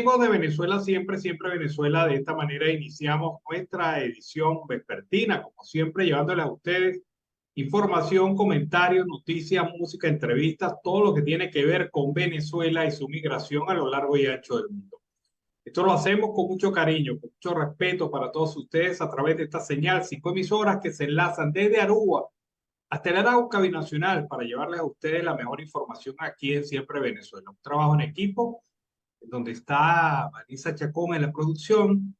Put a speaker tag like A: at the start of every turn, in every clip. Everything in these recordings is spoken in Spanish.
A: amigos de Venezuela Siempre, Siempre Venezuela, de esta manera iniciamos nuestra edición vespertina, como siempre, llevándoles a ustedes información, comentarios, noticias, música, entrevistas, todo lo que tiene que ver con Venezuela y su migración a lo largo y ancho del mundo. Esto lo hacemos con mucho cariño, con mucho respeto para todos ustedes a través de esta señal, 5 emisoras que se enlazan desde Aruba hasta el Arauca Binacional para llevarles a ustedes la mejor información aquí en Siempre Venezuela. Un trabajo en equipo donde está Marisa Chacón en la producción,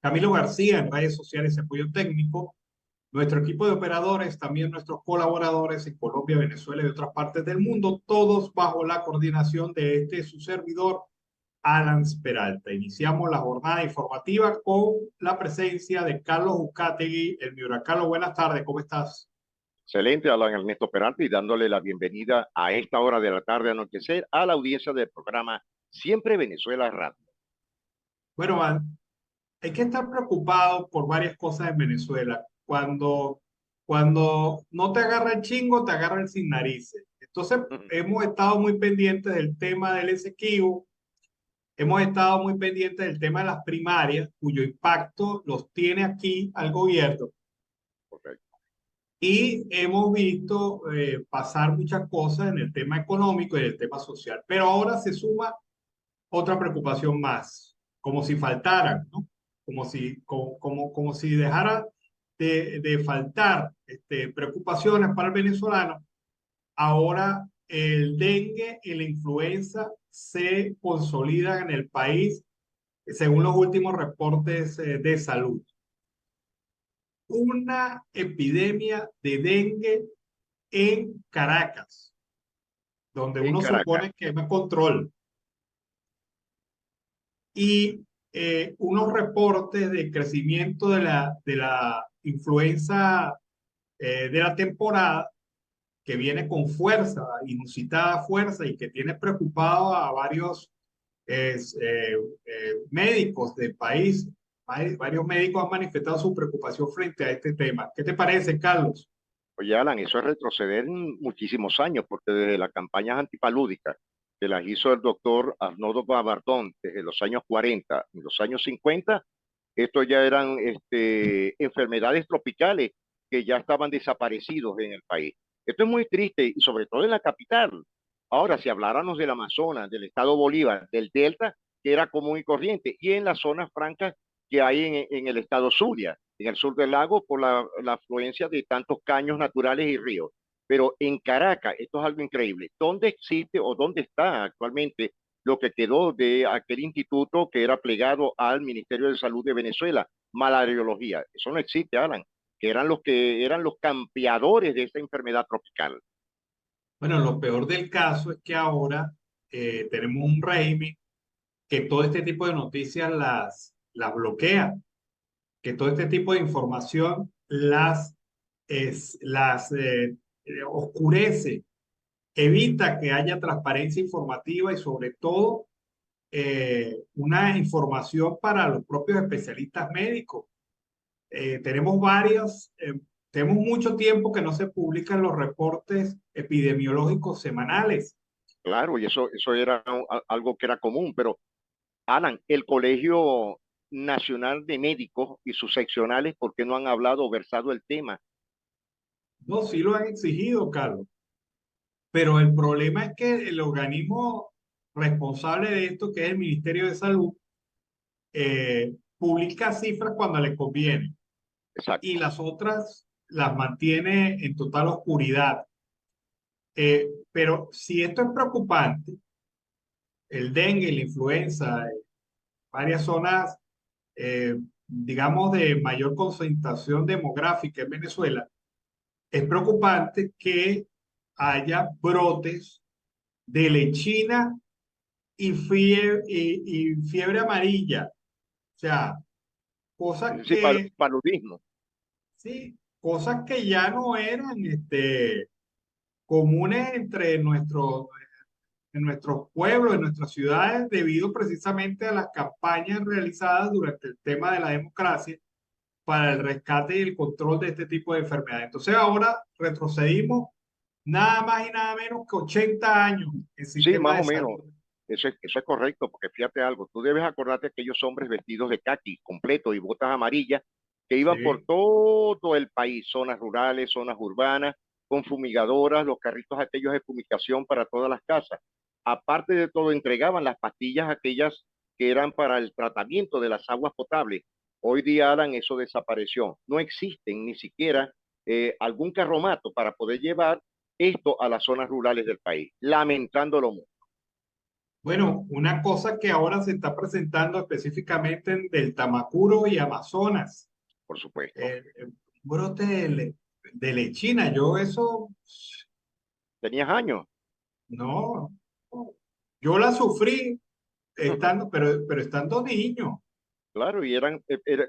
A: Camilo García en redes sociales y apoyo técnico, nuestro equipo de operadores, también nuestros colaboradores en Colombia, Venezuela y otras partes del mundo, todos bajo la coordinación de su servidor, Alan Peralta. Iniciamos la jornada informativa con la presencia de Carlos Uzcategui, el Miura. Carlos, buenas tardes, ¿cómo estás?
B: Excelente, Alan Ernesto Peralta, y dándole la bienvenida a esta hora de la tarde anochecer a la audiencia del programa Siempre Venezuela Radio.
A: Bueno, man, hay que estar preocupado por varias cosas en Venezuela. Cuando no te agarra el chingo, te agarra el sin narices. Entonces, hemos estado muy pendientes del tema del Esequibo, hemos estado muy pendientes del tema de las primarias, cuyo impacto los tiene aquí al gobierno.
B: Correcto.
A: Y hemos visto pasar muchas cosas en el tema económico y en el tema social. Pero ahora se suma otra preocupación más, como si faltaran, ¿no? Como si dejara de faltar preocupaciones para el venezolano. Ahora el dengue y la influenza se consolidan en el país, según los últimos reportes de salud. Una epidemia de dengue en Caracas, donde
B: En
A: uno
B: Caracas.
A: supone que no hay control. Y unos reportes de crecimiento de la influenza de la temporada que viene con fuerza, inusitada fuerza y que tiene preocupado a varios médicos del país. Varios médicos han manifestado su preocupación frente a este tema. ¿Qué te parece, Carlos?
B: Oye, Alan, eso es retroceder muchísimos años, porque desde las campañas antipalúdicas que las hizo el doctor Arnoldo Gabardón desde los años 40 y los años 50, esto ya eran enfermedades tropicales que ya estaban desaparecidos en el país. Esto es muy triste y sobre todo en la capital. Ahora, si habláramos del Amazonas, del estado Bolívar, del Delta, que era común y corriente, y en las zonas francas que hay en el estado Zulia, en el sur del lago, por la afluencia de tantos caños naturales y ríos. Pero en Caracas, esto es algo increíble. ¿Dónde existe o dónde está actualmente lo que quedó de aquel instituto que era plegado al Ministerio de Salud de Venezuela, malariología? Eso no existe, Alan, que eran los campeadores de esta enfermedad tropical.
A: Bueno, lo peor del caso es que ahora tenemos un régimen que todo este tipo de noticias las bloquea, que todo este tipo de información las oscurece, evita que haya transparencia informativa y sobre todo una información para los propios especialistas médicos. Tenemos mucho tiempo que no se publican los reportes epidemiológicos semanales.
B: Claro, y eso era algo que era común, pero Alan, el Colegio Nacional de Médicos y sus seccionales, ¿por qué no han hablado o versado el tema?
A: No, sí lo han exigido, Carlos, pero el problema es que el organismo responsable de esto, que es el Ministerio de Salud, publica cifras cuando le conviene y
B: Exacto.
A: las otras las mantiene en total oscuridad. Pero si esto es preocupante, el dengue, la influenza, varias zonas, digamos, de mayor concentración demográfica en Venezuela, es preocupante que haya brotes de lechina y fiebre amarilla. O sea, cosas
B: Sí,
A: que,
B: paludismo.
A: sí, cosas que ya no eran comunes en nuestros pueblos, en nuestras ciudades, debido precisamente a las campañas realizadas durante el tema de la democracia para el rescate y el control de este tipo de enfermedades. Entonces ahora retrocedimos nada más y nada menos que 80 años en
B: Sí,
A: sistema
B: más
A: de
B: o menos.
A: salud.
B: Eso es correcto, porque fíjate algo, tú debes acordarte de aquellos hombres vestidos de caqui completo y botas amarillas que iban por
A: Sí.
B: todo el país, zonas rurales, zonas urbanas, con fumigadoras, los carritos aquellos de fumigación para todas las casas. Aparte de todo, entregaban las pastillas aquellas que eran para el tratamiento de las aguas potables. Hoy día, Alan, eso desapareció. No existen ni siquiera algún carromato para poder llevar esto a las zonas rurales del país, lamentándolo mucho,
A: Bueno, una cosa que ahora se está presentando específicamente en del Tamacuro y Amazonas,
B: por supuesto.
A: el brote de lechina, yo eso,
B: Tenías años,
A: no, yo la sufrí estando, pero estando niño.
B: claro, y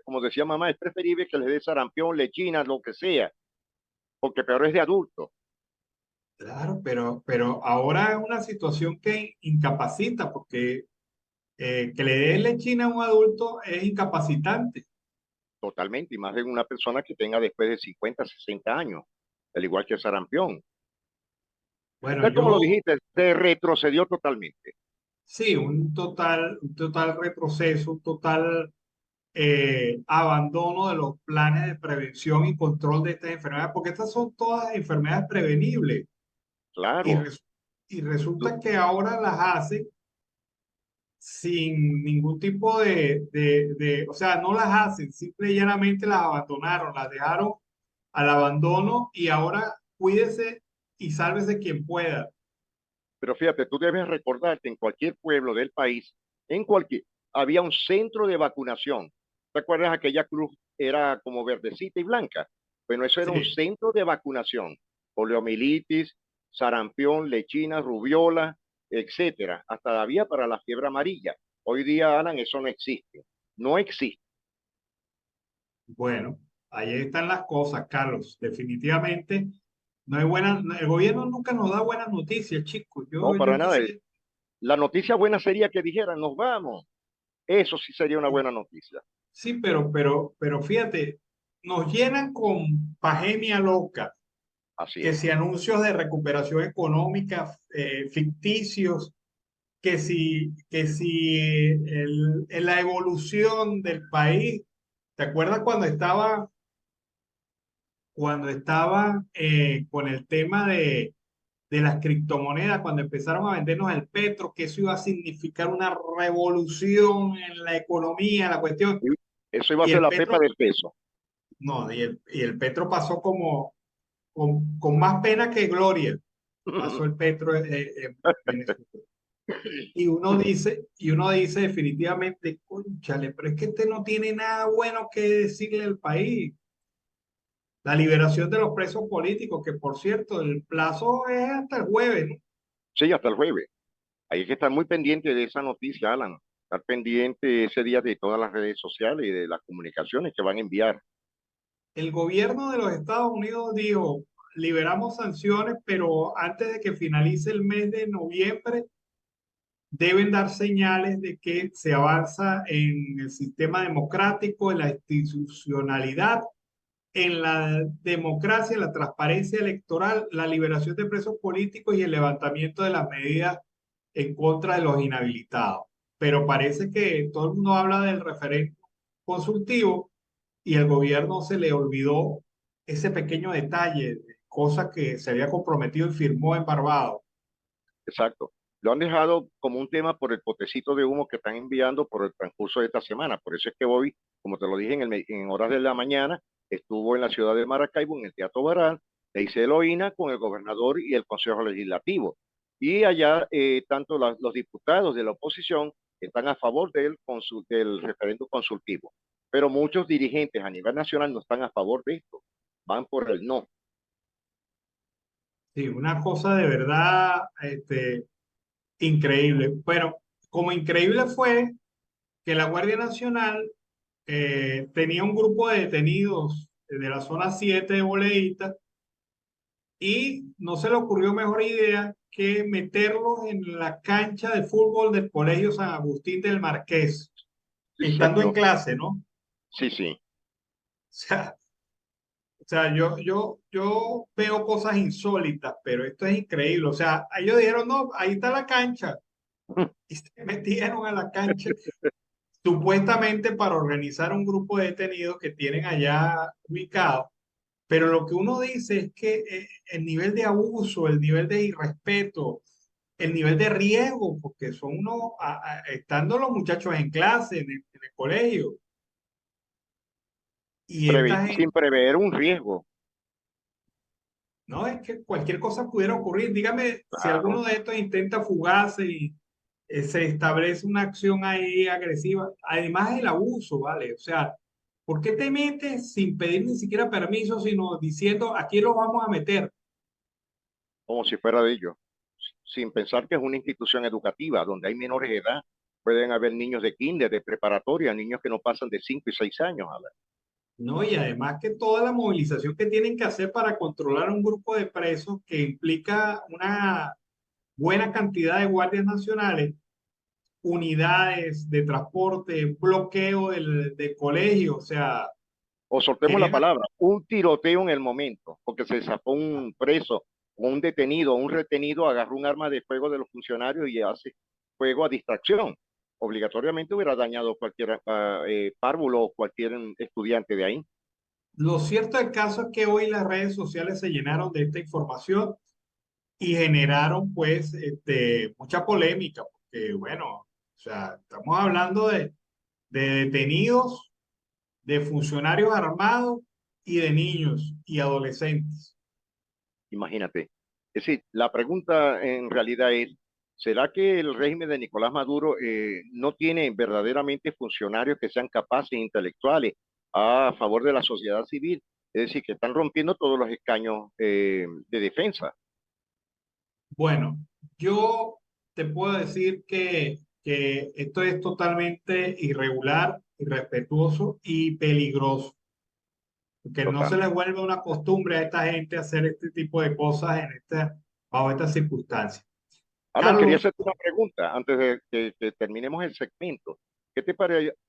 B: como decía mamá, es preferible que les dé sarampión, lechina, lo que sea, porque peor es de adulto.
A: Claro, pero ahora es una situación que incapacita, porque que le dé lechina a un adulto es incapacitante.
B: Totalmente, y más de una persona que tenga después de 50, 60 años, al igual que el sarampión.
A: Bueno,
B: Tal como lo
A: yo
B: dijiste, se retrocedió totalmente.
A: sí, un total retroceso, un total abandono de los planes de prevención y control de estas enfermedades, porque estas son todas enfermedades prevenibles y,
B: Claro,
A: y
B: lo-
A: resulta que ahora las hacen sin ningún tipo o sea, no las hacen, simple y llanamente las abandonaron, las dejaron al abandono y ahora cuídese y sálvese quien pueda.
B: pero fíjate, tú debes recordar que en cualquier pueblo del país, en cualquier, había un centro de vacunación. ¿Te acuerdas aquella cruz era como verdecita y blanca? Bueno, eso era un
A: Sí.
B: centro de vacunación. Poliomielitis, sarampión, lechina, rubiola, etcétera. Hasta había para la fiebre amarilla. Hoy día, Alan, eso no existe. No existe.
A: Bueno, ahí están las cosas, Carlos. Definitivamente no hay buenas, el gobierno nunca nos da buenas noticias, chicos.
B: No,
A: Yo
B: para nada.
A: quisiera,
B: La noticia buena sería que dijeran, nos vamos. Eso sí sería una buena noticia.
A: sí, pero fíjate, nos llenan con pagemia loca,
B: Así
A: que
B: es.
A: si anuncios de recuperación económica ficticios, que si en la evolución del país, ¿te acuerdas cuando estaba con el tema de las criptomonedas, cuando empezaron a vendernos el petro, que eso iba a significar una revolución en la economía, la cuestión,
B: Y eso iba a
A: y
B: ser
A: el
B: la pepa
A: petro,
B: del peso.
A: no, y el petro pasó como con más pena que gloria, pasó el petro en Venezuela. Y uno dice definitivamente, cónchale, pero es que este no tiene nada bueno que decirle al país. La liberación de los presos políticos, que por cierto, el plazo es hasta el jueves, ¿no?
B: Sí, hasta el jueves. Hay que estar muy pendiente de esa noticia, Alan. Estar pendiente ese día de todas las redes sociales y de las comunicaciones que van a enviar.
A: El gobierno de los Estados Unidos dijo, liberamos sanciones, pero antes de que finalice el mes de noviembre, deben dar señales de que se avanza en el sistema democrático, en la institucionalidad, en la democracia, la transparencia electoral, la liberación de presos políticos y el levantamiento de las medidas en contra de los inhabilitados. Pero parece que todo el mundo habla del referéndum consultivo y el gobierno se le olvidó ese pequeño detalle, cosa que se había comprometido y firmó en Barbados.
B: Exacto. Lo han dejado como un tema por el potecito de humo que están enviando por el transcurso de esta semana. Por eso es que hoy, como te lo dije en horas de la mañana, estuvo en la ciudad de Maracaibo, en el Teatro Baral, le hice Eloína con el gobernador y el Consejo Legislativo. Y allá, tanto los diputados de la oposición están a favor del referéndum consultivo. Pero muchos dirigentes a nivel nacional no están a favor de esto. Van por el no.
A: Sí, una cosa de verdad increíble. Bueno, como increíble fue que la Guardia Nacional tenía un grupo de detenidos de la zona 7 de Boleíta y no se le ocurrió mejor idea que meterlos en la cancha de fútbol del Colegio San Agustín del Marqués,
B: Sí,
A: estando en
B: señor.
A: clase, ¿no? O
B: Sí, sí.
A: sea, yo veo cosas insólitas, pero esto es increíble. O sea, ellos dijeron, no, ahí está la cancha. y se metieron a la cancha supuestamente para organizar un grupo de detenidos que tienen allá ubicados. Pero lo que uno dice es que el nivel de abuso, el nivel de irrespeto, el nivel de riesgo, porque son unos, estando los muchachos en clase, en el colegio, y esta
B: Sin
A: gente,
B: prever un riesgo.
A: no, es que cualquier cosa pudiera ocurrir. Dígame si
B: Claro.
A: alguno de estos intenta fugarse y se establece una acción ahí agresiva. Además el abuso, ¿vale? O sea, ¿por qué te metes sin pedir ni siquiera permiso, sino diciendo, aquí lo vamos a meter?
B: Como si fuera de ellos, sin pensar que es una institución educativa donde hay menores de edad. Pueden haber niños de kinder, de preparatoria, niños que no pasan de 5 y 6 años. A ver.
A: ¿No? Y además que toda la movilización que tienen que hacer para controlar un grupo de presos que implica una buena cantidad de guardias nacionales, unidades de transporte, bloqueo del colegio, o sea,
B: O soltemos la
A: querían,
B: palabra, un tiroteo en el momento, porque se zafó un preso, o un detenido, o un retenido, agarró un arma de fuego de los funcionarios y hace fuego a distracción. Obligatoriamente hubiera dañado cualquier párvulo o cualquier estudiante de ahí.
A: lo cierto del caso es que hoy las redes sociales se llenaron de esta información y generaron pues mucha polémica, porque bueno, o sea, estamos hablando de detenidos, de funcionarios armados y de niños y adolescentes.
B: Imagínate. Es decir, la pregunta en realidad es, ¿será que el régimen de Nicolás Maduro no tiene verdaderamente funcionarios que sean capaces e intelectuales a favor de la sociedad civil? Es decir, que están rompiendo todos los escaños de defensa.
A: Bueno, yo te puedo decir que esto es totalmente irregular, irrespetuoso y peligroso, que no se les
B: Totalmente.
A: vuelve una costumbre a esta gente hacer este tipo de cosas bajo estas circunstancias.
B: Ahora, quería
A: Carlos,
B: hacerte una pregunta antes de que terminemos el segmento. ¿Qué te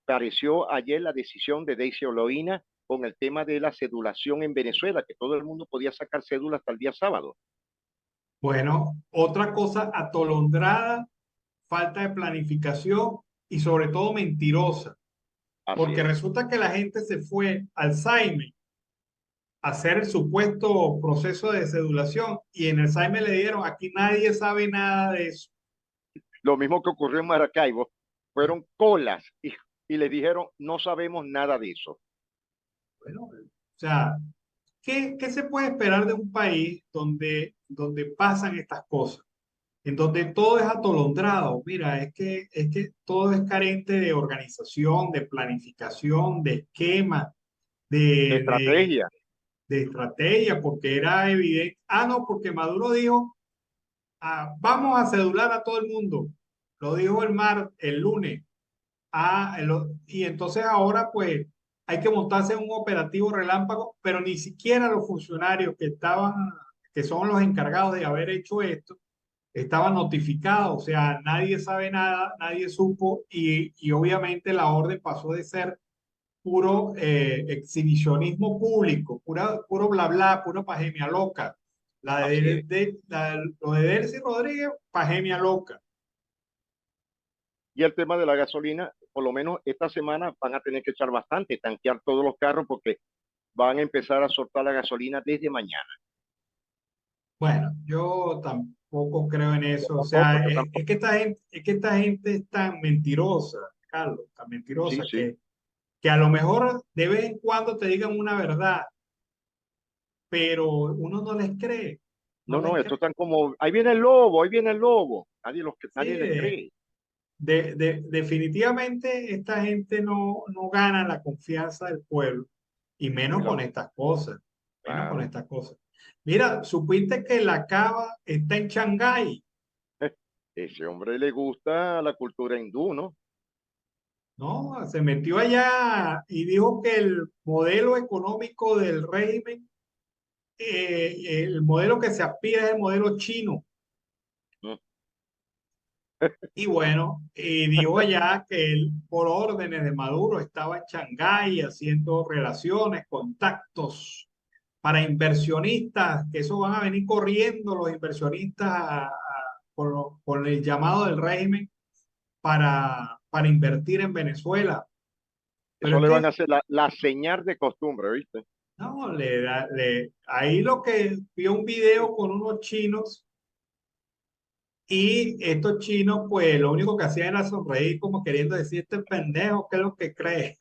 B: pareció ayer la decisión de Daisy Oloina con el tema de la cedulación en Venezuela, que todo el mundo podía sacar cédula hasta el día sábado?
A: bueno, otra cosa atolondrada, falta de planificación y sobre todo mentirosa,
B: Así
A: porque
B: es.
A: resulta que la gente se fue al Saime a hacer el supuesto proceso de cedulación y en el Saime le dieron, aquí nadie sabe nada de eso.
B: Lo mismo que ocurrió en Maracaibo, fueron colas y les dijeron, no sabemos nada de eso.
A: Bueno, o sea, ¿qué se puede esperar de un país donde pasan estas cosas? En donde todo es atolondrado. Mira, es que todo es carente de organización, de planificación, de esquema,
B: De
A: de, de,
B: estrategia.
A: de estrategia, porque era evidente. Ah, no, porque Maduro dijo, vamos a cedular a todo el mundo. Lo dijo el lunes. Y entonces ahora pues hay que montarse en un operativo relámpago, pero ni siquiera los funcionarios que son los encargados de haber hecho esto, estaban notificados, o sea, nadie sabe nada, nadie supo y obviamente la orden pasó de ser puro exhibicionismo público, puro bla bla, puro pagemia loca.
B: Así es.
A: Lo de Delcy Rodríguez, pagemia loca.
B: Y el tema de la gasolina, por lo menos esta semana van a tener que echar bastante, tanquear todos los carros porque van a empezar a soltar la gasolina desde mañana.
A: Bueno, yo tampoco creo en
B: Yo
A: eso. O
B: tampoco,
A: sea,
B: yo
A: es
B: tampoco.
A: que esta gente es tan mentirosa, Carlos, tan
B: Sí,
A: mentirosa
B: sí.
A: que a lo mejor de vez en cuando te digan una verdad, pero uno no les cree, no
B: No, no,
A: les
B: estos
A: cree.
B: están como, ahí viene el lobo, ahí viene el lobo.
A: Sí,
B: Nadie les cree.
A: definitivamente esta gente no gana la confianza del pueblo, y menos con
B: Claro,
A: estas cosas, menos con
B: claro.
A: estas cosas. Mira, supiste que la cava está en Shanghái.
B: Ese hombre le gusta la cultura hindú, ¿no?
A: No, se metió allá y dijo que el modelo económico del régimen, el modelo que se aspira es el modelo chino.
B: Mm.
A: Y bueno, dijo allá que él, por órdenes de Maduro, estaba en Shanghái haciendo relaciones, contactos para inversionistas, que eso van a venir corriendo los inversionistas por el llamado del régimen para invertir en Venezuela. Pero
B: Eso
A: es
B: le van
A: que
B: a hacer la señal de costumbre, ¿viste?
A: no, ahí lo que vio un video con unos chinos y estos chinos, pues lo único que hacían era sonreír como queriendo decir, este pendejo, ¿qué es lo que cree?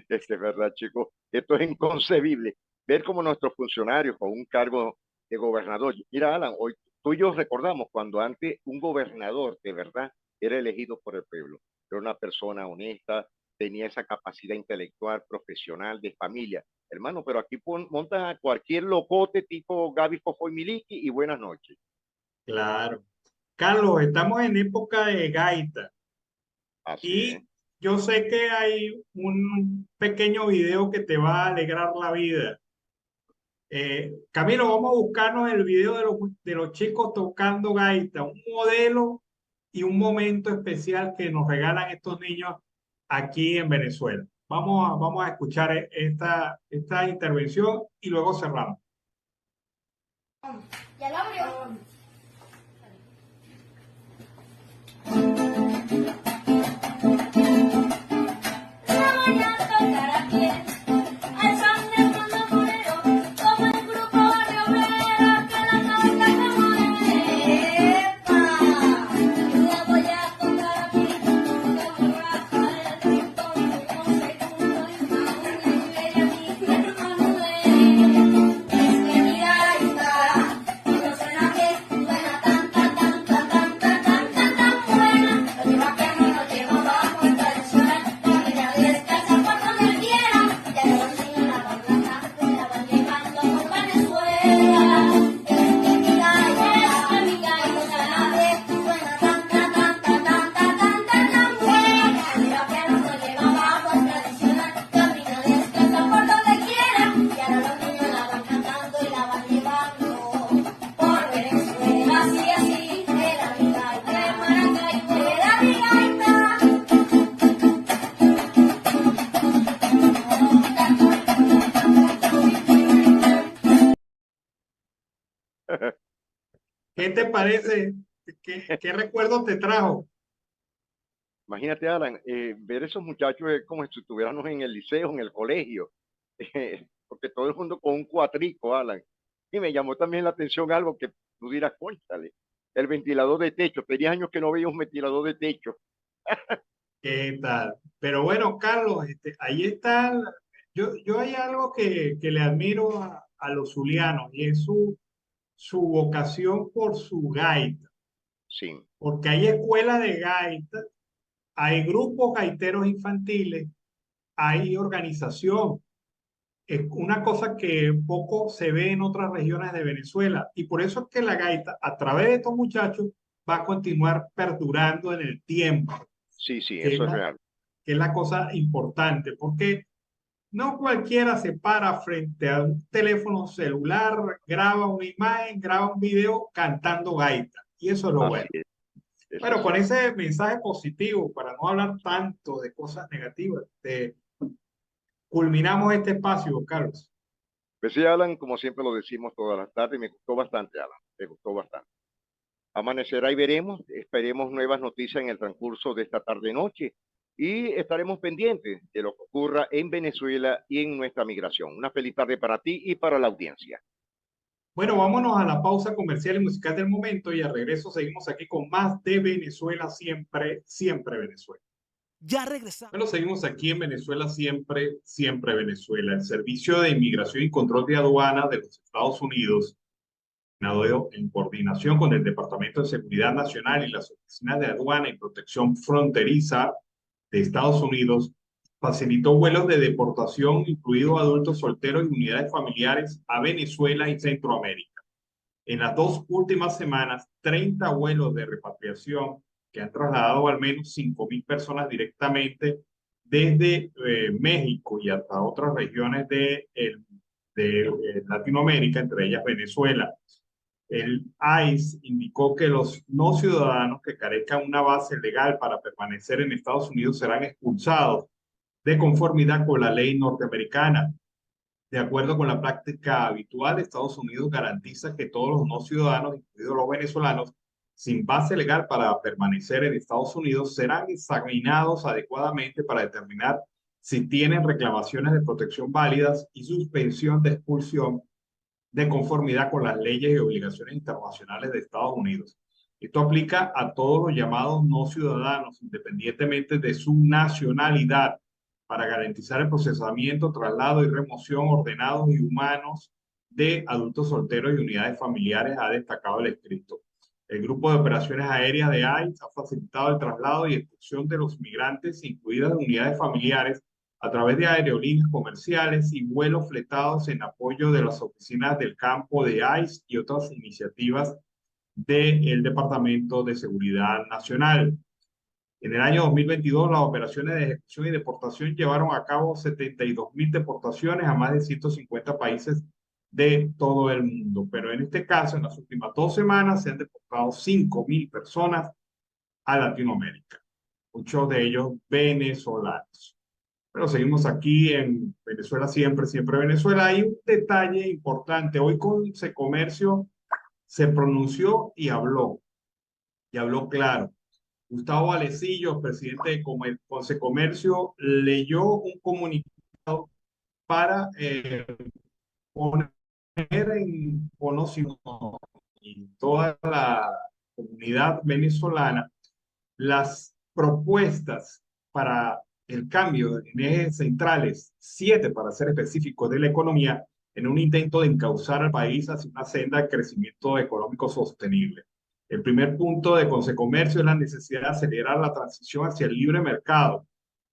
B: Es verdad, chicos. Esto es inconcebible. Ver cómo nuestros funcionarios con un cargo de gobernador. Mira, Alan, hoy tú y yo recordamos cuando antes un gobernador de verdad era elegido por el pueblo. Era una persona honesta, tenía esa capacidad intelectual, profesional, de familia. Hermano, pero aquí montan a cualquier locote tipo Gaby Fofo y Miliki y buenas noches.
A: Claro. Carlos, estamos en época de gaita
B: Así es.
A: y yo sé que hay un pequeño video que te va a alegrar la vida. Camilo, vamos a buscarnos el video de los chicos tocando gaita, un modelo y un momento especial que nos regalan estos niños aquí en Venezuela. Vamos a escuchar esta intervención y luego cerramos. Ya lo abrió. ¿Qué te parece? ¿Qué recuerdos te trajo?
B: Imagínate, Alan, ver esos muchachos es como si estuviéramos en el liceo, en el colegio, porque todo el mundo con un cuatrico, Alan. Y me llamó también la atención algo que tú dirás, cónchale, el ventilador de techo. Tenía años que no veía un ventilador de techo.
A: ¿Qué tal? Pero bueno, Carlos, ahí está. Yo hay algo que le admiro a los zulianos y es su vocación por su gaita,
B: Sí,
A: porque hay escuelas de gaita, hay grupos gaiteros infantiles, hay organización. Es una cosa que poco se ve en otras regiones de Venezuela y por eso es que la gaita, a través de estos muchachos, va a continuar perdurando en el tiempo,
B: sí, sí,
A: que es
B: eso es real.
A: que es la cosa importante, porque no cualquiera se para frente a un teléfono celular, graba una imagen, graba un video cantando gaita. Y eso es lo
B: Así
A: bueno.
B: es, eso es
A: Bueno, con
B: cierto.
A: ese mensaje positivo, para no hablar tanto de cosas negativas, culminamos este espacio, Carlos.
B: Pues sí, Alan, como siempre lo decimos todas las tardes, me gustó bastante, Alan, me gustó bastante. Amanecerá y veremos, esperemos nuevas noticias en el transcurso de esta tarde-noche y estaremos pendientes de lo que ocurra en Venezuela y en nuestra migración. Una feliz tarde para ti y para la audiencia.
A: Bueno, vámonos a la pausa comercial y musical del momento y al regreso seguimos aquí con más de Venezuela siempre, siempre Venezuela.
C: Ya regresamos.
A: Bueno, seguimos aquí en Venezuela siempre, siempre Venezuela. El Servicio de Inmigración y Control de Aduana de los Estados Unidos, en coordinación con el Departamento de Seguridad Nacional y las Oficinas de Aduana y Protección Fronteriza de Estados Unidos, facilitó vuelos de deportación, incluidos adultos solteros y unidades familiares, a Venezuela y Centroamérica. En las dos últimas semanas, 30 vuelos de repatriación que han trasladado al menos 5.000 personas directamente desde México y hasta otras regiones de Latinoamérica, entre ellas Venezuela. El ICE indicó que los no ciudadanos que carezcan una base legal para permanecer en Estados Unidos serán expulsados de conformidad con la ley norteamericana. De acuerdo con la práctica habitual, Estados Unidos garantiza que todos los no ciudadanos, incluidos los venezolanos, sin base legal para permanecer en Estados Unidos, serán examinados adecuadamente para determinar si tienen reclamaciones de protección válidas y suspensión de expulsión de conformidad con las leyes y obligaciones internacionales de Estados Unidos. Esto aplica a todos los llamados no ciudadanos, independientemente de su nacionalidad, para garantizar el procesamiento, traslado y remoción ordenados y humanos de adultos solteros y unidades familiares, ha destacado el escrito. El Grupo de Operaciones Aéreas de ICE ha facilitado el traslado y expulsión de los migrantes, incluidas unidades familiares, a través de aerolíneas comerciales y vuelos fletados en apoyo de las oficinas del campo de ICE y otras iniciativas del Departamento de Seguridad Nacional. En el año 2022, las operaciones de ejecución y deportación llevaron a cabo 72.000 deportaciones a más de 150 países de todo el mundo. Pero en este caso, en las últimas 2 semanas, se han deportado 5.000 personas a Latinoamérica, muchos de ellos venezolanos. Pero seguimos aquí en Venezuela siempre, siempre Venezuela. Hay un detalle importante. Hoy con Comercio se pronunció y habló claro. Gustavo Alecillo, presidente de Comercio, leyó un comunicado para poner en conocimiento y toda la comunidad venezolana las propuestas para el cambio en ejes centrales, 7 para ser específicos, de la economía, en un intento de encauzar al país hacia una senda de crecimiento económico sostenible. El primer punto de Consecomercio es la necesidad de acelerar la transición hacia el libre mercado,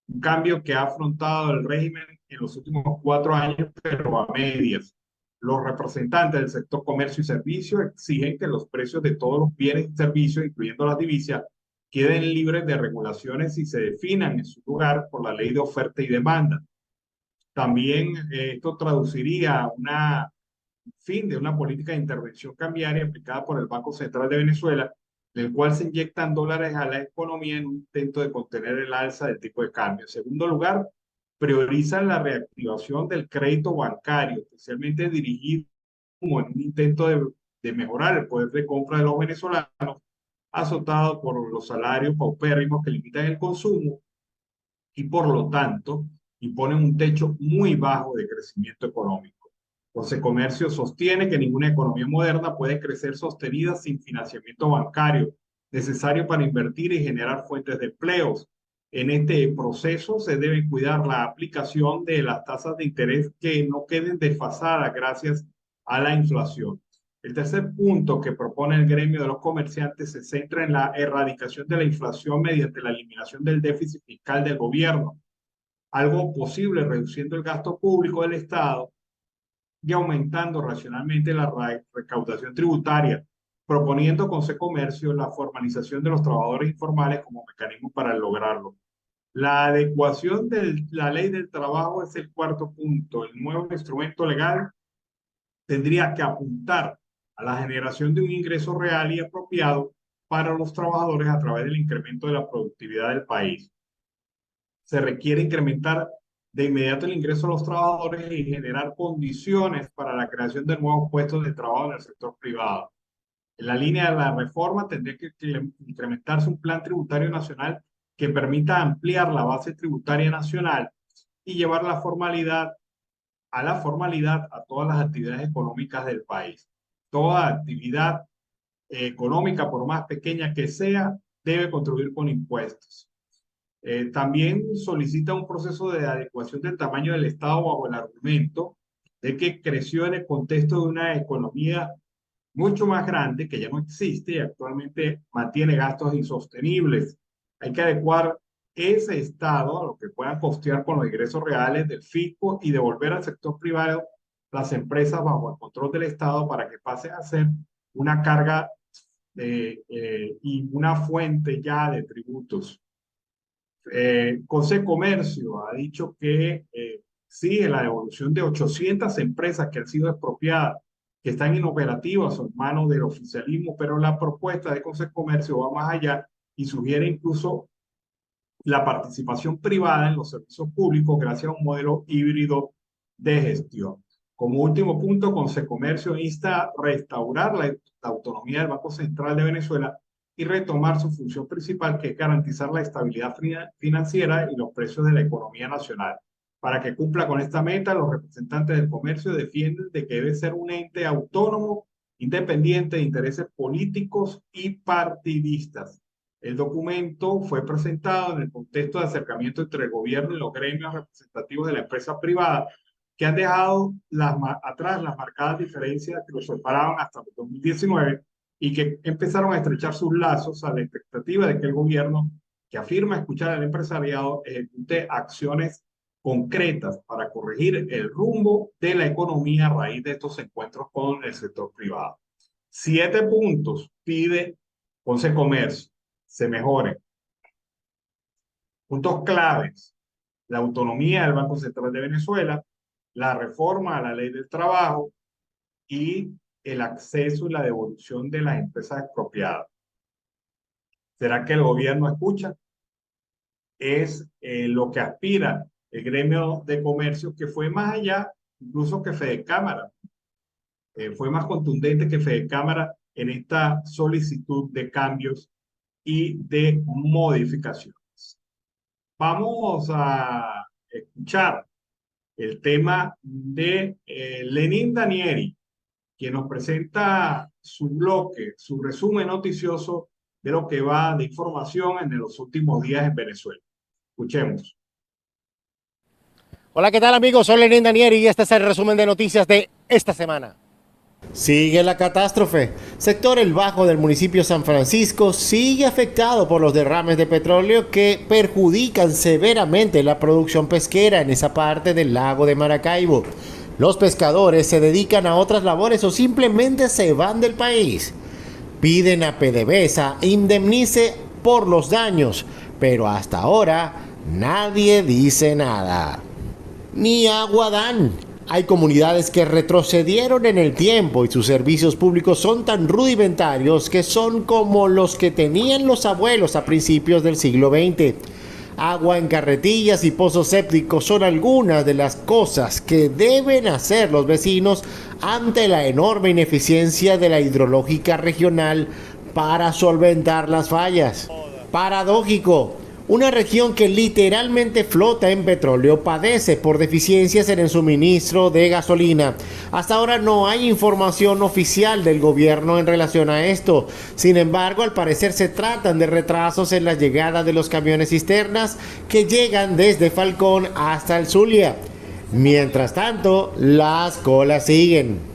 A: un cambio que ha afrontado el régimen en los últimos 4 años, pero a medias. Los representantes del sector comercio y servicio exigen que los precios de todos los bienes y servicios, incluyendo las divisas, queden libres de regulaciones y se definan en su lugar por la ley de oferta y demanda. También esto traduciría una fin de una política de intervención cambiaria aplicada por el Banco Central de Venezuela, en el cual se inyectan dólares a la economía en un intento de contener el alza del tipo de cambio. En segundo lugar, priorizan la reactivación del crédito bancario, especialmente dirigido como en un intento de mejorar el poder de compra de los venezolanos, azotado por los salarios paupérrimos que limitan el consumo y por lo tanto imponen un techo muy bajo de crecimiento económico. Comercio sostiene que ninguna economía moderna puede crecer sostenida sin financiamiento bancario necesario para invertir y generar fuentes de empleos. En este proceso se debe cuidar la aplicación de las tasas de interés que no queden desfasadas gracias a la inflación. El tercer punto que propone el gremio de los comerciantes se centra en la erradicación de la inflación mediante la eliminación del déficit fiscal del gobierno, algo posible reduciendo el gasto público del Estado y aumentando racionalmente la recaudación tributaria, proponiendo con Comercio la formalización de los trabajadores informales como mecanismo para lograrlo. La adecuación de la ley del trabajo es el cuarto punto. El nuevo instrumento legal tendría que apuntar a la generación de un ingreso real y apropiado para los trabajadores a través del incremento de la productividad del país. Se requiere incrementar de inmediato el ingreso de los trabajadores y generar condiciones para la creación de nuevos puestos de trabajo en el sector privado. En la línea de la reforma tendría que incrementarse un plan tributario nacional que permita ampliar la base tributaria nacional y llevar la formalidad a todas las actividades económicas del país. Toda actividad económica, por más pequeña que sea, debe contribuir con impuestos. También solicita un proceso de adecuación del tamaño del Estado bajo el argumento de que creció en el contexto de una economía mucho más grande que ya no existe y actualmente mantiene gastos insostenibles. Hay que adecuar ese Estado a lo que puedan costear con los ingresos reales del fisco y devolver al sector privado las empresas bajo el control del Estado para que pasen a ser una carga y una fuente ya de tributos. Comercio ha dicho que sigue la devolución de 800 empresas que han sido expropiadas, que están inoperativas o en manos del oficialismo, pero la propuesta de Comercio va más allá y sugiere incluso la participación privada en los servicios públicos gracias a un modelo híbrido de gestión. Como último punto, Consecomercio insta a restaurar la autonomía del Banco Central de Venezuela y retomar su función principal, que es garantizar la estabilidad financiera y los precios de la economía nacional. Para que cumpla con esta meta, los representantes del comercio defienden de que debe ser un ente autónomo, independiente de intereses políticos y partidistas. El documento fue presentado en el contexto de acercamiento entre el gobierno y los gremios representativos de la empresa privada, que han dejado atrás las marcadas diferencias que los separaban hasta el 2019 y que empezaron a estrechar sus lazos a la expectativa de que el gobierno, que afirma escuchar al empresariado, ejecute acciones concretas para corregir el rumbo de la economía a raíz de estos encuentros con el sector privado. 7 puntos pide Consecomercio se mejoren. Puntos claves: la autonomía del Banco Central de Venezuela, la reforma a la ley del trabajo y el acceso y la devolución de las empresas expropiadas. ¿Será que el gobierno escucha? Es lo que aspira el gremio de comercio, que fue más allá incluso que Fedecámara. Fue más contundente que Fedecámara en esta solicitud de cambios y de modificaciones. Vamos a escuchar el tema de Lenín Danieri, quien nos presenta su bloque, su resumen noticioso de lo que va de información en los últimos días en Venezuela. Escuchemos.
C: Hola, ¿qué tal amigos? Soy Lenín Danieri y este es el resumen de noticias de esta semana. Sigue la catástrofe. Sector El Bajo del municipio San Francisco sigue afectado por los derrames de petróleo que perjudican severamente la producción pesquera en esa parte del lago de Maracaibo. Los pescadores se dedican a otras labores o simplemente se van del país. Piden a PDVSA indemnice por los daños, pero hasta ahora nadie dice nada. Ni agua dan. Hay comunidades que retrocedieron en el tiempo y sus servicios públicos son tan rudimentarios que son como los que tenían los abuelos a principios del siglo XX. Agua en carretillas y pozos sépticos son algunas de las cosas que deben hacer los vecinos ante la enorme ineficiencia de la hidrológica regional para solventar las fallas. Paradójico. Una región que literalmente flota en petróleo padece por deficiencias en el suministro de gasolina. Hasta ahora no hay información oficial del gobierno en relación a esto. Sin embargo, al parecer se tratan de retrasos en la llegada de los camiones cisternas que llegan desde Falcón hasta el Zulia. Mientras tanto, las colas siguen.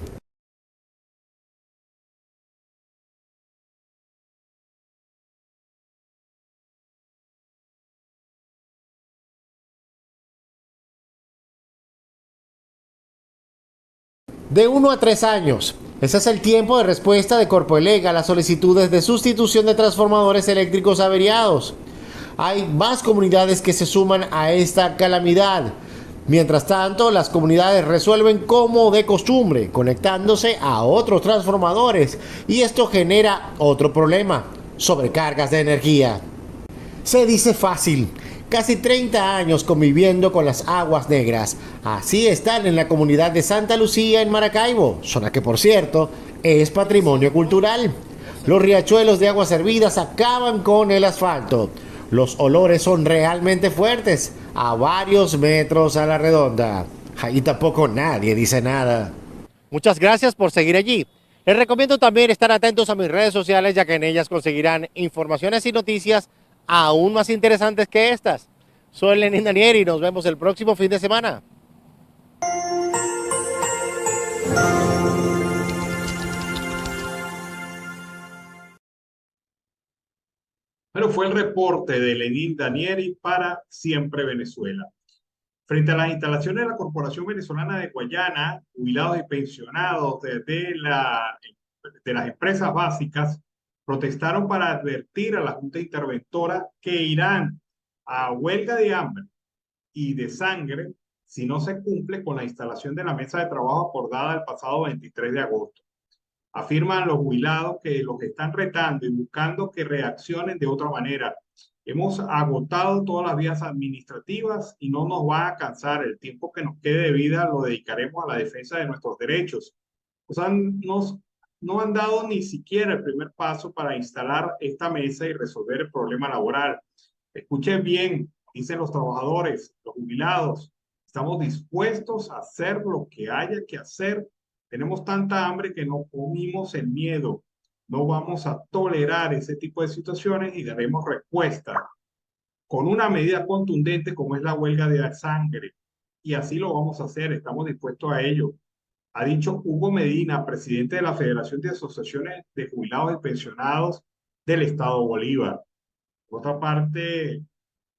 C: De 1 a 3 años. Ese es el tiempo de respuesta de Corpoelec a las solicitudes de sustitución de transformadores eléctricos averiados. Hay más comunidades que se suman a esta calamidad. Mientras tanto, las comunidades resuelven como de costumbre, conectándose a otros transformadores, y esto genera otro problema: sobrecargas de energía. Se dice fácil. Casi 30 años conviviendo con las aguas negras. Así están en la comunidad de Santa Lucía en Maracaibo, zona que por cierto es patrimonio cultural. Los riachuelos de aguas hervidas acaban con el asfalto. Los olores son realmente fuertes, a varios metros a la redonda. Ahí tampoco nadie dice nada. Muchas gracias por seguir allí. Les recomiendo también estar atentos a mis redes sociales, ya que en ellas conseguirán informaciones y noticias aún más interesantes que estas. Soy Lenín Danieri y nos vemos el próximo fin de semana.
A: Bueno, fue el reporte de Lenín Danieri para Siempre Venezuela. Frente a las instalaciones de la Corporación Venezolana de Guayana, jubilados y pensionados de las empresas básicas protestaron para advertir a la Junta Interventora que irán a huelga de hambre y de sangre si no se cumple con la instalación de la mesa de trabajo acordada el pasado 23 de agosto. Afirman los jubilados que los están retando y buscando que reaccionen de otra manera. Hemos agotado todas las vías administrativas y no nos va a alcanzar. El tiempo que nos quede de vida lo dedicaremos a la defensa de nuestros derechos. O sea, no han dado ni siquiera el primer paso para instalar esta mesa y resolver el problema laboral. Escuchen bien, dicen los trabajadores, los jubilados, estamos dispuestos a hacer lo que haya que hacer. Tenemos tanta hambre que no comimos el miedo. No vamos a tolerar ese tipo de situaciones y daremos respuesta con una medida contundente como es la huelga de sangre. Y así lo vamos a hacer, estamos dispuestos a ello. Ha dicho Hugo Medina, presidente de la Federación de Asociaciones de Jubilados y Pensionados del Estado Bolívar. Por otra parte,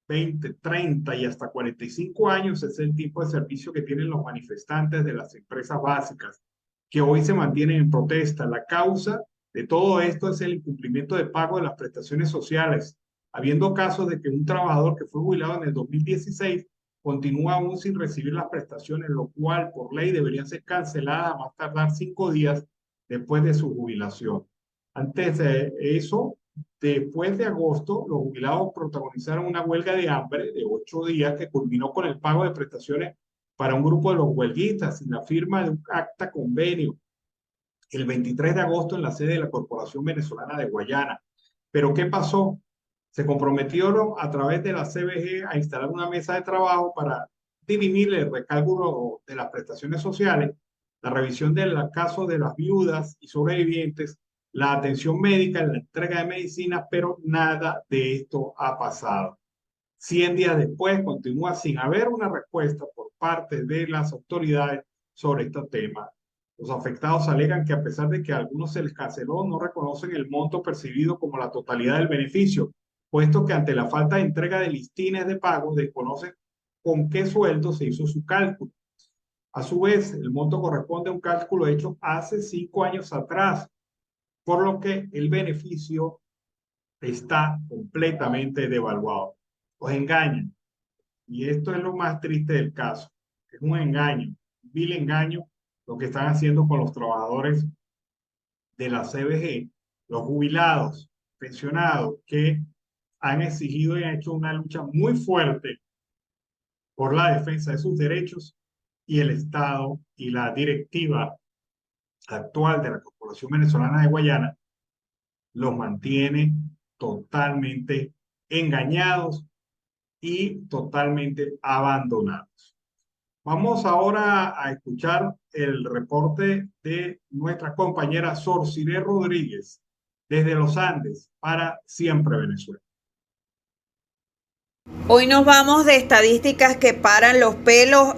A: 20, 30 y hasta 45 años es el tipo de servicio que tienen los manifestantes de las empresas básicas que hoy se mantienen en protesta. La causa de todo esto es el incumplimiento de pago de las prestaciones sociales, habiendo casos de que un trabajador que fue jubilado en el 2016 continúa aún sin recibir las prestaciones, lo cual por ley deberían ser canceladas a más tardar 5 días después de su jubilación. Antes de eso, después de agosto, los jubilados protagonizaron una huelga de hambre de 8 días que culminó con el pago de prestaciones para un grupo de los huelguistas sin la firma de un acta convenio el 23 de agosto en la sede de la Corporación Venezolana de Guayana. ¿Pero qué pasó? Se comprometieron a través de la CBG a instalar una mesa de trabajo para dirimir el recálculo de las prestaciones sociales, la revisión del caso de las viudas y sobrevivientes, la atención médica, la entrega de medicinas, pero nada de esto ha pasado. 100 días después continúa sin haber una respuesta por parte de las autoridades sobre este tema. Los afectados alegan que a pesar de que a algunos se les canceló, no reconocen el monto percibido como la totalidad del beneficio, puesto que ante la falta de entrega de listines de pago desconocen con qué sueldo se hizo su cálculo. A su vez, el monto corresponde a un cálculo hecho hace 5 años atrás, por lo que el beneficio está completamente devaluado. Los engañan. Y esto es lo más triste del caso. Es un engaño, un vil engaño lo que están haciendo con los trabajadores de la CBG, los jubilados, pensionados, que han exigido y han hecho una lucha muy fuerte por la defensa de sus derechos, y el Estado y la directiva actual de la Corporación Venezolana de Guayana los mantiene totalmente engañados y totalmente abandonados. Vamos ahora a escuchar el reporte de nuestra compañera Sorciré Rodríguez desde los Andes para Siempre Venezuela.
D: Hoy nos vamos de estadísticas que paran los pelos,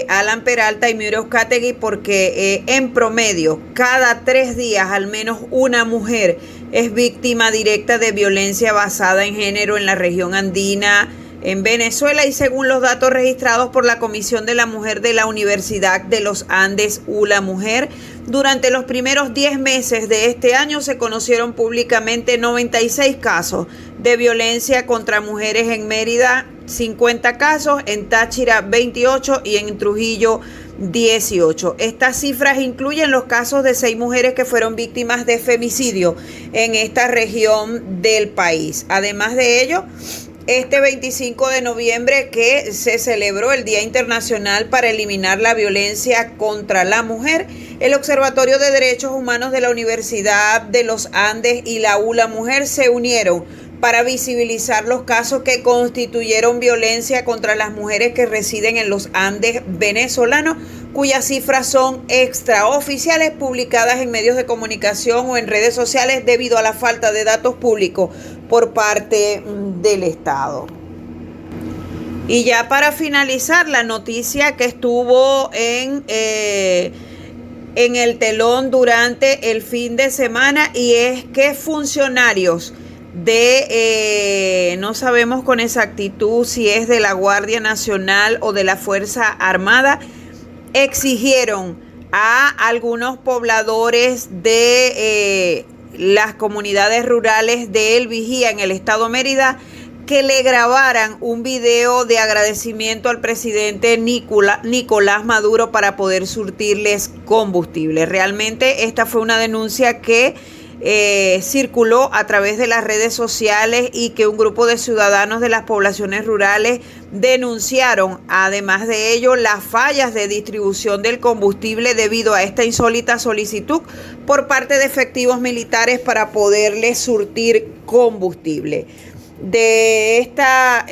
D: Alan Peralta y Miro Euskategui, porque en promedio, cada 3 días al menos una mujer es víctima directa de violencia basada en género en la región andina en Venezuela, y según los datos registrados por la Comisión de la Mujer de la Universidad de los Andes, ULA Mujer, durante los primeros 10 meses de este año se conocieron públicamente 96 casos de violencia contra mujeres en Mérida, 50 casos, en Táchira 28 y en Trujillo 18. Estas cifras incluyen los casos de 6 mujeres que fueron víctimas de femicidio en esta región del país. Además de ello, este 25 de noviembre que se celebró el Día Internacional para Eliminar la Violencia contra la Mujer, el Observatorio de Derechos Humanos de la Universidad de los Andes y la ULA Mujer se unieron para visibilizar los casos que constituyeron violencia contra las mujeres que residen en los Andes venezolanos, cuyas cifras son extraoficiales, publicadas en medios de comunicación o en redes sociales debido a la falta de datos públicos por parte del Estado. Y ya para finalizar, la noticia que estuvo en el telón durante el fin de semana, y es que funcionarios no sabemos con exactitud si es de la Guardia Nacional o de la Fuerza Armada, exigieron a algunos pobladores de las comunidades rurales de El Vigía en el estado Mérida que le grabaran un video de agradecimiento al presidente Nicolás Maduro para poder surtirles combustible. Realmente esta fue una denuncia que circuló a través de las redes sociales y que un grupo de ciudadanos de las poblaciones rurales denunciaron, además de ello, las fallas de distribución del combustible debido a esta insólita solicitud por parte de efectivos militares para poderles surtir combustible. De esta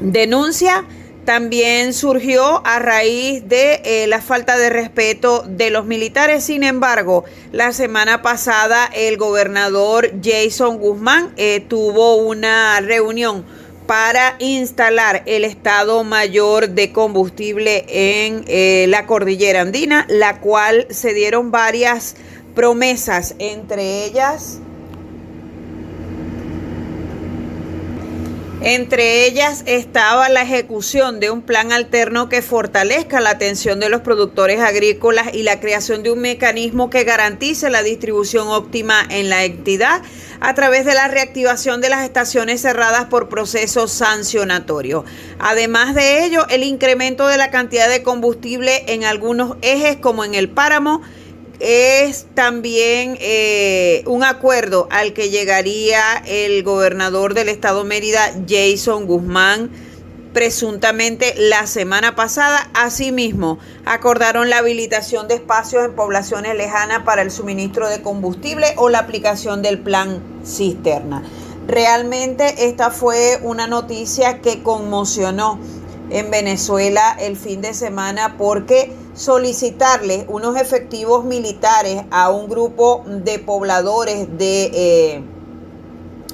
D: denuncia también surgió a raíz de la falta de respeto de los militares. Sin embargo, la semana pasada el gobernador Jason Guzmán tuvo una reunión para instalar el Estado Mayor de Combustible en la cordillera andina, la cual se dieron varias promesas, entre ellas estaba la ejecución de un plan alterno que fortalezca la atención de los productores agrícolas y la creación de un mecanismo que garantice la distribución óptima en la entidad a través de la reactivación de las estaciones cerradas por procesos sancionatorios. Además de ello, el incremento de la cantidad de combustible en algunos ejes como en el páramo es también un acuerdo al que llegaría el gobernador del estado Mérida, Jason Guzmán, presuntamente la semana pasada. Asimismo, acordaron la habilitación de espacios en poblaciones lejanas para el suministro de combustible o la aplicación del plan cisterna. Realmente esta fue una noticia que conmocionó en Venezuela el fin de semana, porque solicitarle unos efectivos militares a un grupo de pobladores de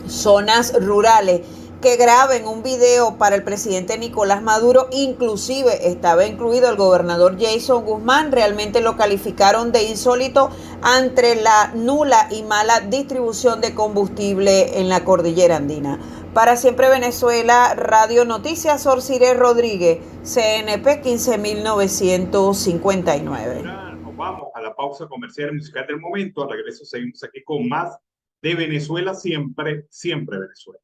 D: zonas rurales que graben un video para el presidente Nicolás Maduro, inclusive estaba incluido el gobernador Jason Guzmán, realmente lo calificaron de insólito ante la nula y mala distribución de combustible en la cordillera andina. Para Siempre Venezuela, Radio Noticias, Orciré Rodríguez, CNP 15959.
A: Nos vamos a la pausa comercial musical del momento. Al regreso seguimos aquí con más de Venezuela Siempre, Siempre Venezuela.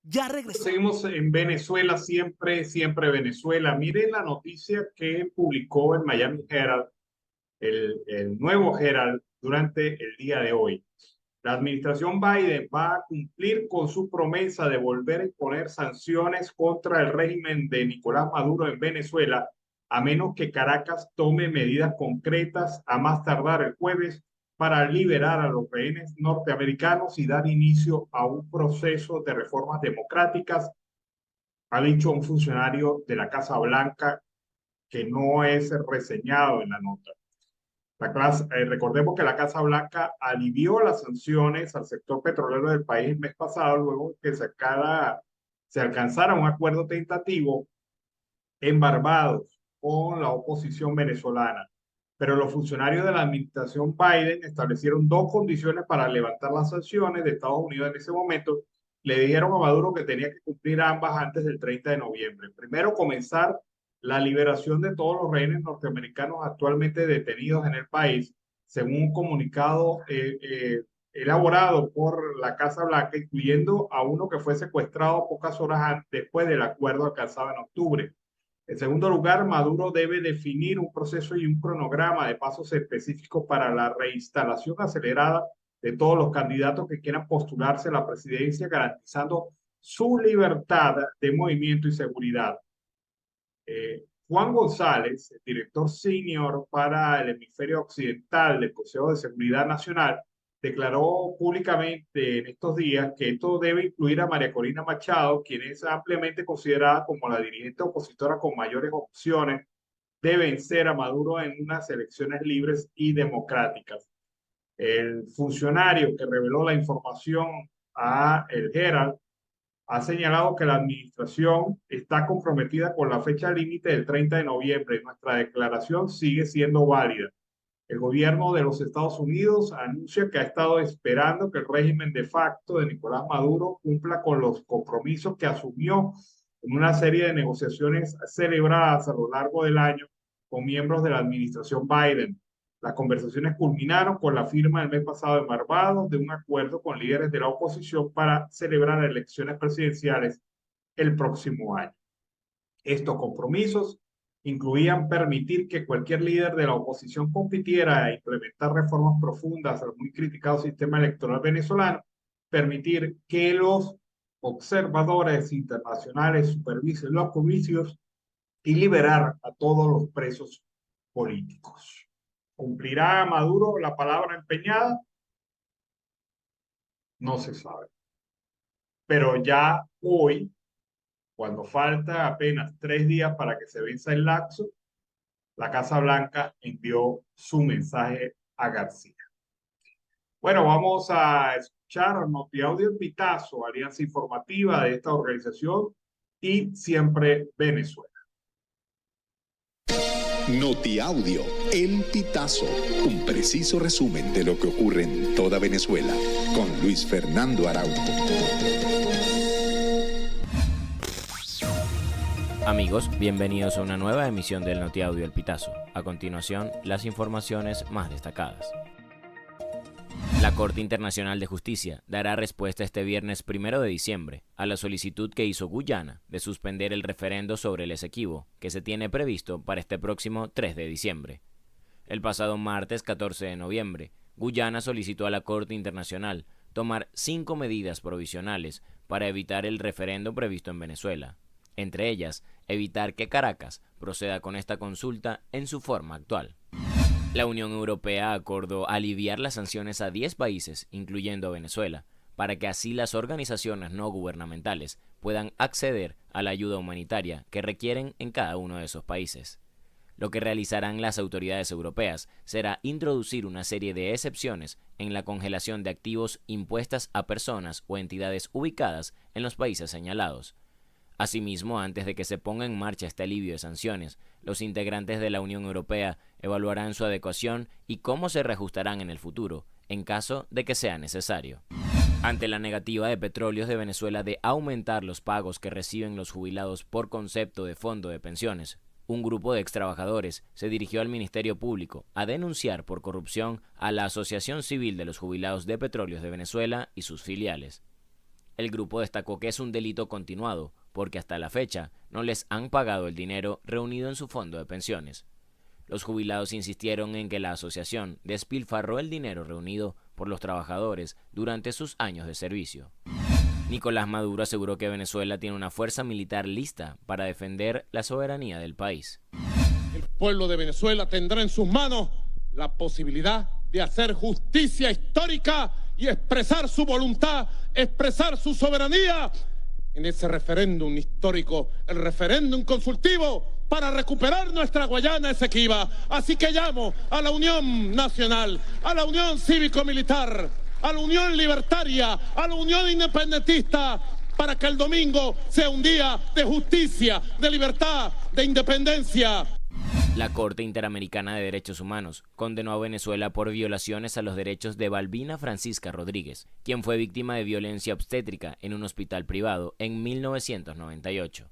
E: Ya regresamos.
A: Seguimos en Venezuela Siempre, Siempre Venezuela. Miren la noticia que publicó el Miami Herald, el nuevo Herald, durante el día de hoy. La administración Biden va a cumplir con su promesa de volver a imponer sanciones contra el régimen de Nicolás Maduro en Venezuela, a menos que Caracas tome medidas concretas a más tardar el jueves para liberar a los rehenes norteamericanos y dar inicio a un proceso de reformas democráticas, ha dicho un funcionario de la Casa Blanca que no es reseñado en la nota. Recordemos que la Casa Blanca alivió las sanciones al sector petrolero del país el mes pasado, luego que se alcanzara un acuerdo tentativo en Barbados con la oposición venezolana. Pero los funcionarios de la administración Biden establecieron dos condiciones para levantar las sanciones de Estados Unidos en ese momento. Le dijeron a Maduro que tenía que cumplir ambas antes del 30 de noviembre. Primero, comenzar la liberación de todos los rehenes norteamericanos actualmente detenidos en el país, según un comunicado elaborado por la Casa Blanca, incluyendo a uno que fue secuestrado pocas horas después del acuerdo alcanzado en octubre. En segundo lugar, Maduro debe definir un proceso y un cronograma de pasos específicos para la reinstalación acelerada de todos los candidatos que quieran postularse a la presidencia, garantizando su libertad de movimiento y seguridad. Juan González, el director senior para el hemisferio occidental del Consejo de Seguridad Nacional, declaró públicamente en estos días que esto debe incluir a María Corina Machado, quien es ampliamente considerada como la dirigente opositora con mayores opciones de vencer a Maduro en unas elecciones libres y democráticas. El funcionario que reveló la información a el Herald ha señalado que la administración está comprometida con la fecha límite del 30 de noviembre. Nuestra declaración sigue siendo válida. El gobierno de los Estados Unidos anuncia que ha estado esperando que el régimen de facto de Nicolás Maduro cumpla con los compromisos que asumió en una serie de negociaciones celebradas a lo largo del año con miembros de la administración Biden. Las conversaciones culminaron con la firma el mes pasado en Barbados de un acuerdo con líderes de la oposición para celebrar elecciones presidenciales el próximo año. Estos compromisos incluían permitir que cualquier líder de la oposición compitiera a implementar reformas profundas al muy criticado sistema electoral venezolano, permitir que los observadores internacionales supervisen los comicios y liberar a todos los presos políticos. ¿Cumplirá Maduro la palabra empeñada? No se sabe. Pero ya hoy, cuando falta apenas 3 días para que se venza el lapso, la Casa Blanca envió su mensaje a García. Bueno, vamos a escuchar Notiaudio El Pitazo, alianza informativa de esta organización y Siempre Venezuela.
F: Notiaudio El Pitazo, un preciso resumen de lo que ocurre en toda Venezuela, con Luis Fernando Araújo.
G: Amigos, bienvenidos a una nueva emisión del Notiaudio El Pitazo. A continuación, las informaciones más destacadas. La Corte Internacional de Justicia dará respuesta este viernes 1 de diciembre a la solicitud que hizo Guyana de suspender el referendo sobre el Esequibo, que se tiene previsto para este próximo 3 de diciembre. El pasado martes 14 de noviembre, Guyana solicitó a la Corte Internacional tomar 5 medidas provisionales para evitar el referendo previsto en Venezuela. Entre ellas, evitar que Caracas proceda con esta consulta en su forma actual. La Unión Europea acordó aliviar las sanciones a 10 países, incluyendo a Venezuela, para que así las organizaciones no gubernamentales puedan acceder a la ayuda humanitaria que requieren en cada uno de esos países. Lo que realizarán las autoridades europeas será introducir una serie de excepciones en la congelación de activos impuestas a personas o entidades ubicadas en los países señalados. Asimismo, antes de que se ponga en marcha este alivio de sanciones, los integrantes de la Unión Europea evaluarán su adecuación y cómo se reajustarán en el futuro, en caso de que sea necesario. Ante la negativa de Petróleos de Venezuela de aumentar los pagos que reciben los jubilados por concepto de fondo de pensiones, un grupo de extrabajadores se dirigió al Ministerio Público a denunciar por corrupción a la Asociación Civil de los Jubilados de Petróleos de Venezuela y sus filiales. El grupo destacó que es un delito continuado, porque hasta la fecha no les han pagado el dinero reunido en su fondo de pensiones. Los jubilados insistieron en que la asociación despilfarró el dinero reunido por los trabajadores durante sus años de servicio. Nicolás Maduro aseguró que Venezuela tiene una fuerza militar lista para defender la soberanía del país.
H: El pueblo de Venezuela tendrá en sus manos la posibilidad de hacer justicia histórica y expresar su voluntad, expresar su soberanía en ese referéndum histórico, el referéndum consultivo para recuperar nuestra Guayana Esequiba. Así que llamo a la Unión Nacional, a la Unión Cívico-Militar, a la Unión Libertaria, a la Unión Independentista, para que el domingo sea un día de justicia, de libertad, de independencia.
G: La Corte Interamericana de Derechos Humanos condenó a Venezuela por violaciones a los derechos de Balbina Francisca Rodríguez, quien fue víctima de violencia obstétrica en un hospital privado en 1998.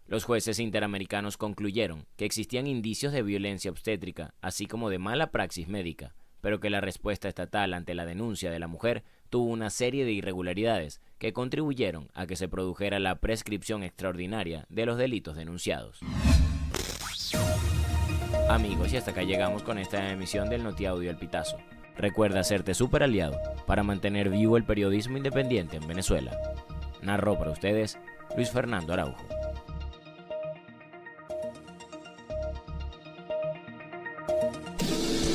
G: Los jueces interamericanos concluyeron que existían indicios de violencia obstétrica, así como de mala praxis médica, pero que la respuesta estatal ante la denuncia de la mujer tuvo una serie de irregularidades que contribuyeron a que se produjera la prescripción extraordinaria de los delitos denunciados. Amigos, y hasta acá llegamos con esta emisión del Notiaudio El Pitazo. Recuerda hacerte súper aliado para mantener vivo el periodismo independiente en Venezuela. Narró para ustedes Luis Fernando Araújo.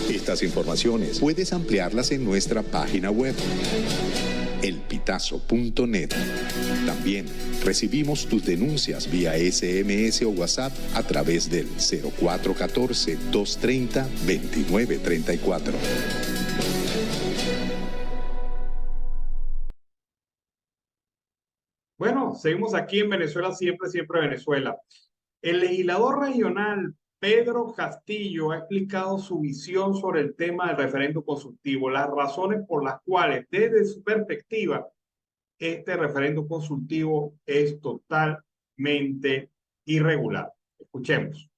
F: Estas informaciones puedes ampliarlas en nuestra página web, elpitazo.net. También recibimos tus denuncias vía SMS o WhatsApp a través del 0414-230-2934.
A: Bueno, seguimos aquí en Venezuela, siempre Venezuela. El legislador regional Pedro Castillo ha explicado su visión sobre el tema del referendo consultivo, las razones por las cuales, desde su perspectiva, este referendo consultivo es totalmente irregular. Escuchemos.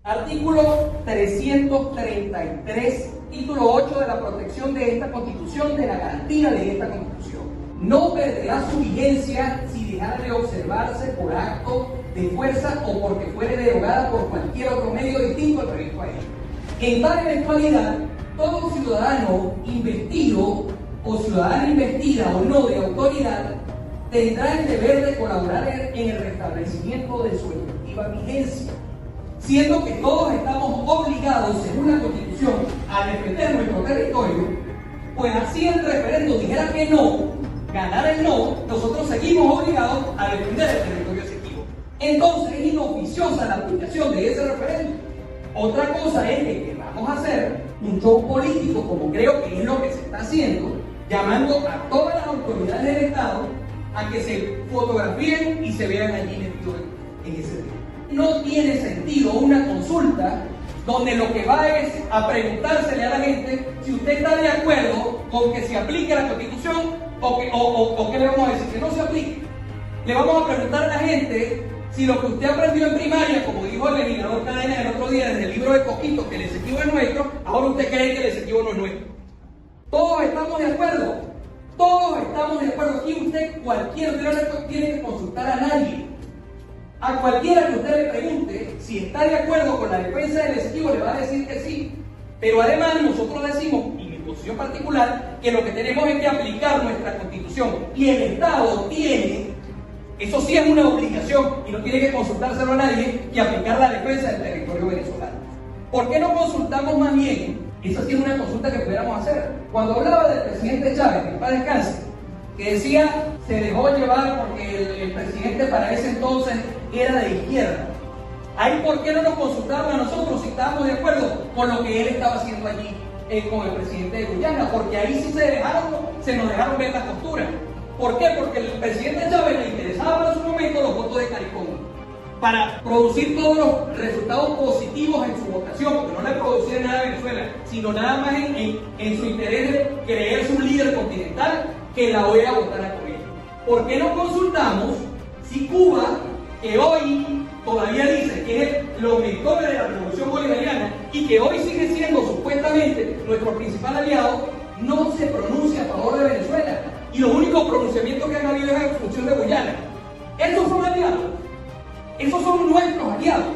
I: Artículo 333, título 8 de la protección de esta Constitución, de la garantía de esta Constitución. No perderá su vigencia si dejara de observarse por acto de fuerza o porque fuere derogada por cualquier otro medio distinto al previsto a ella. En tal eventualidad, todo ciudadano investido o ciudadana investida o no de autoridad tendrá el deber de colaborar en el restablecimiento de su efectiva vigencia, siendo que todos estamos obligados, según la Constitución, a defender nuestro territorio. Pues así el referendo dijera que no, ganara el no, nosotros seguimos obligados a defender el territorio efectivo. Entonces es inoficiosa la aplicación de ese referendo. Otra cosa es que vamos a hacer un show político, como creo que es lo que se está haciendo, llamando a todas las autoridades del Estado a que se fotografíen y se vean allí metidos en ese tema. No tiene sentido una consulta donde lo que va es a preguntársele a la gente si usted está de acuerdo con que se aplique la Constitución o qué le vamos a decir, que no se aplique. Le vamos a preguntar a la gente si lo que usted aprendió en primaria, como dijo el legislador Cadena el otro día desde el libro de Coquito, que el Esequibo es nuestro, ahora usted cree que el Esequibo no es nuestro. Todos estamos de acuerdo. Todos estamos de acuerdo. Aquí usted, cualquier no tiene que consultar a nadie. A cualquiera que usted le pregunte si está de acuerdo con la defensa del Esequibo, le va a decir que sí. Pero además nosotros decimos, en mi posición particular, que lo que tenemos es que aplicar nuestra Constitución. Y el Estado tiene, eso sí es una obligación, y no tiene que consultárselo a nadie, y aplicar la defensa del territorio venezolano. ¿Por qué no consultamos más bien? Esa sí es una consulta que pudiéramos hacer. Cuando hablaba del presidente Chávez, que en paz descanse, que decía, se dejó llevar porque el presidente para ese entonces era de izquierda. Ahí, ¿por qué no nos consultaron a nosotros si estábamos de acuerdo con lo que él estaba haciendo allí con el presidente de Guyana? Porque ahí sí se nos dejaron ver las costuras. ¿Por qué? Porque el presidente Chávez le interesaba para su momento los votos de CARICOM, para producir todos los resultados positivos en su votación, porque no le producía nada a Venezuela, sino nada más en su interés de creerse un líder continental que la OEA votara por él. ¿Por qué no consultamos si Cuba, que hoy todavía dice que es los mentores de la revolución bolivariana y que hoy sigue siendo supuestamente nuestro principal aliado, no se pronuncia a favor de Venezuela? Y los únicos pronunciamientos que han habido es en función de Guyana. ¿Esos son aliados? Esos son nuestros aliados.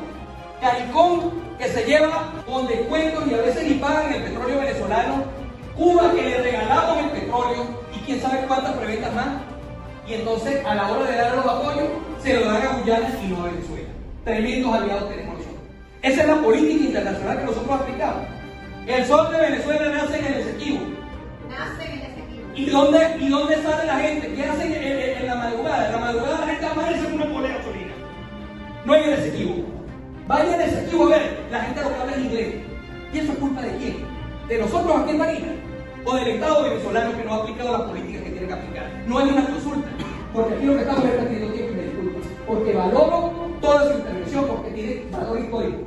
I: CARICOM, que se lleva con descuentos y a veces ni pagan el petróleo venezolano. Cuba, que le regalamos el petróleo y quién sabe cuántas preventas más. Y entonces, a la hora de dar los apoyos, se lo dan a Guyana y no a Venezuela. Tremendos aliados tenemos nosotros. Esa es la política internacional que nosotros aplicamos. El sol de Venezuela nace en el Esequibo. ¿Y dónde sale la gente? ¿Qué hacen en la madrugada? En la madrugada la gente amanece con una polea de gasolina. No hay el Esequibo. Vaya al Esequibo a ver, la gente lo que habla es inglés. ¿Y eso es culpa de quién? ¿De nosotros aquí en Barinas? ¿O del Estado venezolano que no ha aplicado las políticas que tiene que aplicar? No hay una consulta. Porque aquí lo que estamos es perdiendo tiempo y me disculpo. Porque valoro toda su intervención porque tiene valor histórico.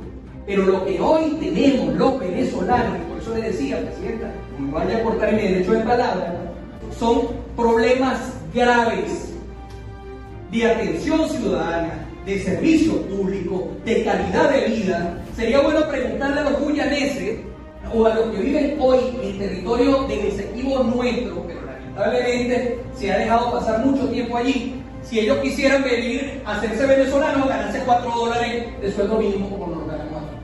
I: Pero lo que hoy tenemos los venezolanos, y por eso le decía, Presidenta, no me vaya a cortar mi derecho de palabra, son problemas graves de atención ciudadana, de servicio público, de calidad de vida. Sería bueno preguntarle a los guyaneses o a los que viven hoy en territorio del Esequibo nuestro, pero lamentablemente se ha dejado pasar mucho tiempo allí, si ellos quisieran venir a hacerse venezolanos, ganarse $4 de sueldo mínimo como nos ganamos aquí.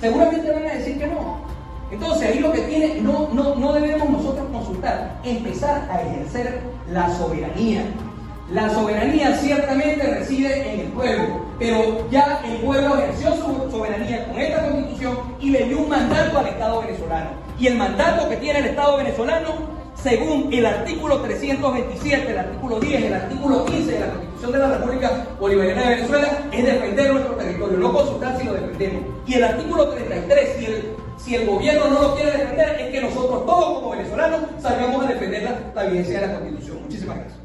I: Seguramente van a decir que no. Entonces ahí lo que tiene, no debemos nosotros consultar, empezar a ejercer la soberanía. La soberanía ciertamente reside en el pueblo, pero ya el pueblo ejerció su soberanía con esta Constitución y le dio un mandato al Estado venezolano. Y el mandato que tiene el Estado venezolano, según el artículo 327, el artículo 10, el artículo 15 de la Constitución de la República Bolivariana de Venezuela, es defender nuestro territorio, no consultar si lo defendemos. Y el artículo 33, si el gobierno no lo quiere defender, es que nosotros todos como venezolanos salgamos a defender la vigencia de la Constitución. Muchísimas gracias.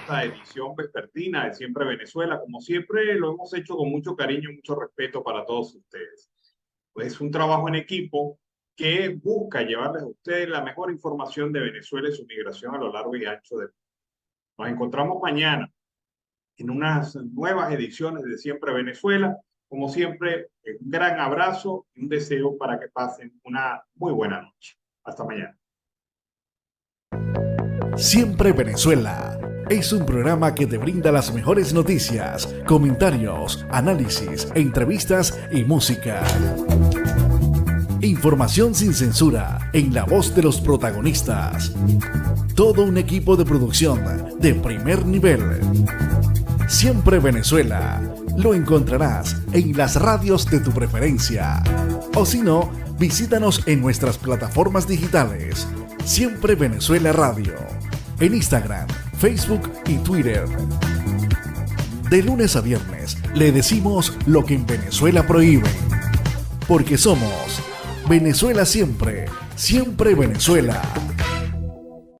A: Esta edición vespertina de Siempre Venezuela, como siempre lo hemos hecho con mucho cariño y mucho respeto para todos ustedes. Pues es un trabajo en equipo que busca llevarles a ustedes la mejor información de Venezuela y su migración a lo largo y ancho del mundo. Nos encontramos mañana en unas nuevas ediciones de Siempre Venezuela. Como siempre, un gran abrazo y un deseo para que pasen una muy buena noche. Hasta mañana.
E: Siempre Venezuela.
J: Es un programa que te brinda las mejores noticias, comentarios, análisis, entrevistas y música. Información sin censura, en la voz de los protagonistas. Todo un equipo de producción de primer nivel. Siempre Venezuela. Lo encontrarás en las radios de tu preferencia. O si no, visítanos en nuestras plataformas digitales. Siempre Venezuela Radio. En Instagram, Facebook y Twitter. De lunes a viernes le decimos lo que en Venezuela prohíben. Porque somos Venezuela siempre, siempre Venezuela.